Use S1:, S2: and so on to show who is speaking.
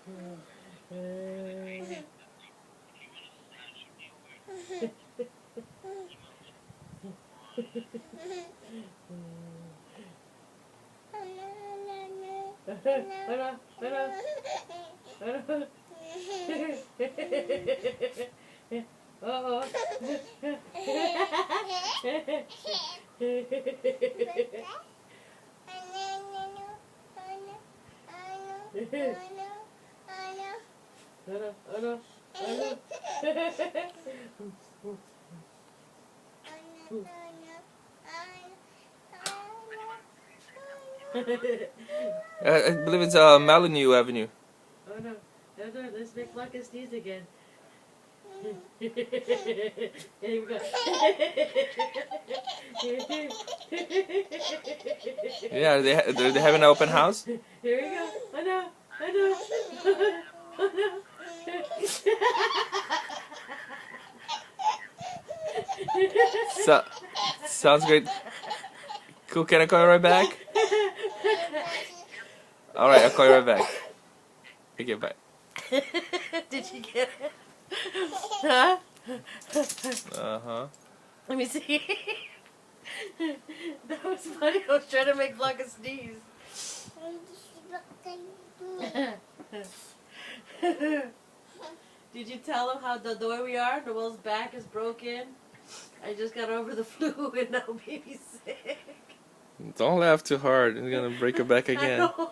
S1: Uh-oh.
S2: I believe it's Malinu Avenue.
S1: Oh no. No, no, let's make Blanca sneeze again. Here we go.
S2: Yeah, they have an open house.
S1: Here we go. Oh no. Oh no. Oh no.
S2: So, sounds great. Cool, can I call you right back? Alright, I'll call you right back. Okay, bye.
S1: Did you get it? Huh?
S2: Uh-huh.
S1: Let me see. That was funny. I was trying to make Blanca sneeze. Did you tell him how the door we are? Noel's back is broken. I just got over the flu and now baby's sick.
S2: Don't laugh too hard. You're gonna break your back
S1: I
S2: again.
S1: know.